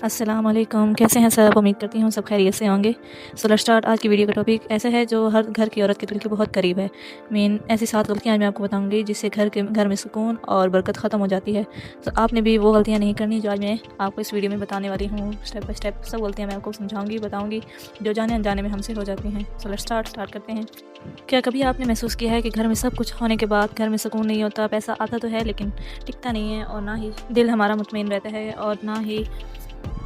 अस्सलाम वालेकुम। कैसे हैं सब? उम्मीद करती हूँ सब खैरियत से होंगे। So let's start. आज की वीडियो का टॉपिक ऐसा है जो हर घर की औरत के दिल के बहुत करीब है। ऐसी 7 गलतियाँ मैं आपको बताऊँगी जिससे घर में सुकून और बरकत ख़त्म हो जाती है। तो आपने भी वो गलतियाँ नहीं करनी जो आज मैं आपको इस वीडियो में बताने वाली हूँ। स्टेप बाय स्टेप सब गलतियाँ मैं आपको समझाऊँगी, बताऊँगी, जो जाने अनजाने में हमसे हो जाती हैं। सो लेट्स स्टार्ट करते हैं। क्या कभी आपने महसूस किया है कि घर में सब कुछ होने के बाद घर में सुकून नहीं होता? पैसा आता तो है लेकिन टिकता नहीं है, और ना ही दिल हमारा मुतमईन रहता है, और ना ही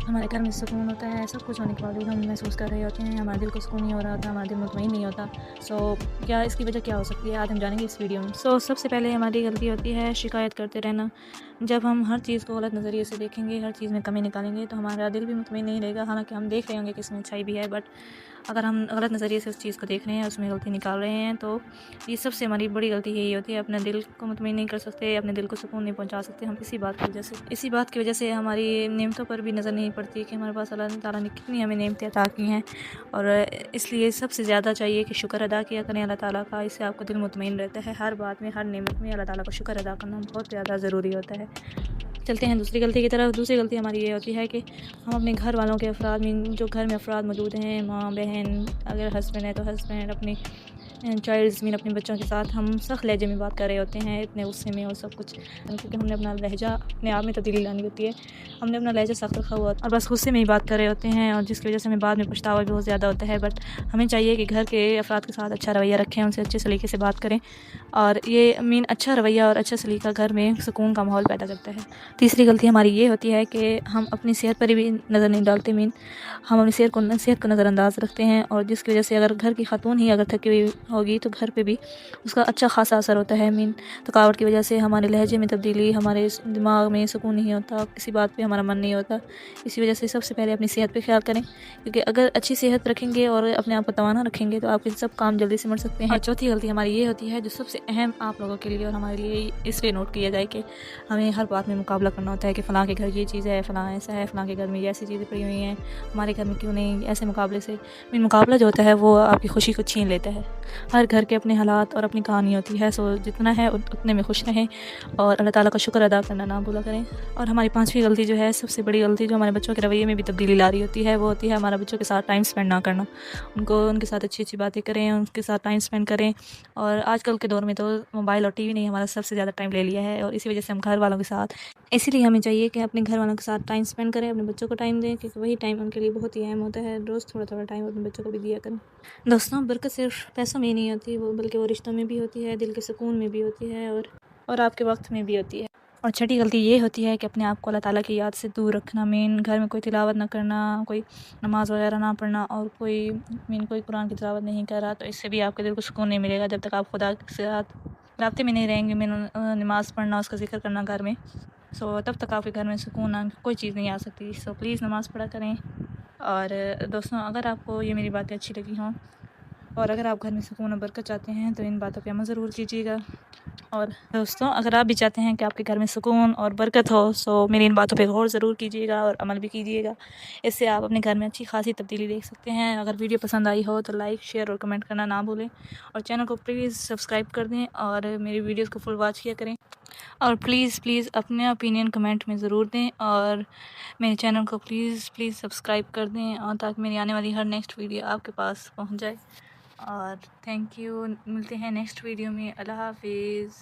हमारे घर में सुकून होता है। सब कुछ होने के बावजूद हम महसूस कर रहे होते हैं हमारे दिल को सुकून नहीं हो रहा होता, हमारा दिल मुतमईन नहीं होता। क्या इसकी वजह क्या हो सकती है, आज हम जानेंगे इस वीडियो में। सबसे पहले हमारी गलती होती है शिकायत करते रहना। जब हम हर चीज़ को गलत नज़रिए से देखेंगे, हर चीज़ में कमी निकालेंगे, तो हमारा दिल भी मुतमईन नहीं रहेगा। हालांकि हम देख रहे होंगे कि इसमें अच्छाई भी है, बट अगर हम गलत नज़रिए से उस चीज़ को देख रहे हैं, उसमें गलती निकाल रहे हैं, तो ये सबसे हमारी बड़ी गलती यही होती है। अपने दिल को मुतमईन नहीं कर सकते, अपने दिल को सुकून नहीं पहुंचा सकते हम इसी बात की वजह से हमारी नेमतों पर भी नज़र नहीं पड़ती कि हमारे पास अल्लाह ताला ने कितनी हमें नेमतें अता की हैं। और इसलिए सबसे ज़्यादा चाहिए कि शुक्र अदा किया करें अल्लाह ताला का। इससे आपको दिल मुतमईन रहता है। हर बात में, हर नेमत में अल्लाह ताला का शुक्र अदा करना बहुत ज़्यादा ज़रूरी होता है। चलते हैं दूसरी गलती की तरफ। दूसरी गलती हमारी ये होती है कि हम अपने घर वालों के अफराद में, जो घर में अफराद मौजूद हैं, माँ बहन, अगर हस्बैंड है तो हस्बैंड, अपने चाइल्ड्स में, अपने बच्चों के साथ हम सख्त लहजे में बात कर रहे होते हैं, इतने गुस्से में और सब कुछ, क्योंकि हमने अपना लहजा अपने आप में तब्दीली लानी होती है। हमने अपना लहजा सख्त रखा हुआ और बस गुस्से में ही बात कर रहे होते हैं, और जिसकी वजह से हमें बाद में पछतावा भी बहुत ज़्यादा होता है। बट हमें चाहिए कि घर के अफराद के साथ अच्छा रवैया रखें, उनसे अच्छे सलीके से बात करें, और ये अच्छा रवैया और अच्छा सलीका घर में सुकून का माहौल पैदा करता है। तीसरी गलती हमारी ये होती है कि हम अपनी सेहत पर भी नज़र नहीं डालते। हम अपनी सेहत को नज़रअंदाज रखते हैं, और जिसकी वजह से अगर घर की खातून ही अगर थकी हुई होगी तो घर पे भी उसका अच्छा खासा असर होता है। थकावट की वजह से हमारे लहजे में तब्दीली, हमारे दिमाग में सुकून नहीं होता, किसी बात पे हमारा मन नहीं होता। इसी वजह से सबसे पहले अपनी सेहत पे ख्याल करें, क्योंकि अगर अच्छी सेहत रखेंगे और अपने आप को तवाना रखेंगे तो आपके सब काम जल्दी से मर सकते हैं। और चौथी गलती हमारी ये होती है, जो सबसे अहम आप लोगों के लिए और हमारे लिए इसलिए नोट किया जाए, कि हमें हर बात में मुकाबला करना होता है कि फ़लाँ के घर ये चीज़ है, फ़लाँ ऐसा है, फ़लाँ के घर में ये ऐसी चीज़ें पड़ी हुई हैं, हमारे घर में क्यों नहीं। ऐसे मुकाबले से मुकाबला जो होता है वो आपकी खुशी को छीन लेता है। हर घर के अपने हालात और अपनी कहानी होती है। जितना है उतने में खुश रहें, और अल्लाह ताला का शुक्र अदा करना ना भूला करें। और हमारी पांचवी गलती जो है, सबसे बड़ी गलती, जो हमारे बच्चों के रवैये में भी तब्दीली ला रही होती है, वो होती है हमारा बच्चों के साथ टाइम स्पेंड ना करना। उनके साथ अच्छी अच्छी बातें करें, उनके साथ टाइम स्पेंड करें। और आजकल के दौर में तो मोबाइल और टीवी ने हमारा सबसे ज़्यादा टाइम ले लिया है, और इसी वजह से हम घर वालों के साथ, इसीलिए हमें चाहिए कि अपने घर वालों के साथ टाइम स्पेंड करें, अपने बच्चों को टाइम दें, क्योंकि वही टाइम उनके लिए बहुत ही अहम होता है। रोज़ थोड़ा थोड़ा टाइम अपने बच्चों को भी दिया करें। दोस्तों, बरकत सिर्फ पैसों में ही नहीं होती, बल्कि वो रिश्तों में भी होती है, दिल के सुकून में भी होती है, और आपके वक्त में भी होती है। और छठी गलती ये होती है कि अपने आप को अल्लाह ताला की याद से दूर रखना। घर में कोई तिलावत ना करना, कोई नमाज़ वगैरह ना पढ़ना, और कोई कुरान की तिलावत नहीं कर रहा, तो इससे भी आपके दिल को सुकून नहीं मिलेगा जब तक आप खुदा के साथ राब्ते में नहीं रहेंगे। नमाज़ पढ़ना, उसका जिक्र करना घर में, तब तक आपके घर में सुकून ना कोई चीज़ नहीं आ सकती। प्लीज़ नमाज़ पढ़ा करें। और दोस्तों, अगर आपको ये मेरी बातें अच्छी लगी हों, और अगर आप घर में सुकून और बरकत चाहते हैं, तो इन बातों पे अमल ज़रूर कीजिएगा। और दोस्तों, अगर आप भी चाहते हैं कि आपके घर में सुकून और बरकत हो, मेरी इन बातों पे गौर ज़रूर कीजिएगा और अमल भी कीजिएगा। इससे आप अपने घर में अच्छी खासी तब्दीली देख सकते हैं। अगर वीडियो पसंद आई हो तो लाइक, शेयर और कमेंट करना ना भूलें, और चैनल को प्लीज़ सब्सक्राइब कर दें, और मेरी वीडियोज़ को फुल वॉच किया करें। और प्लीज़ अपने ओपिनियन कमेंट में ज़रूर दें, और मेरे चैनल को प्लीज़ सब्सक्राइब कर दें, और ताकि मेरी आने वाली हर नेक्स्ट वीडियो आपके पास पहुंच जाए। और थैंक यू। मिलते हैं नेक्स्ट वीडियो में। अल्लाह हाफिज़।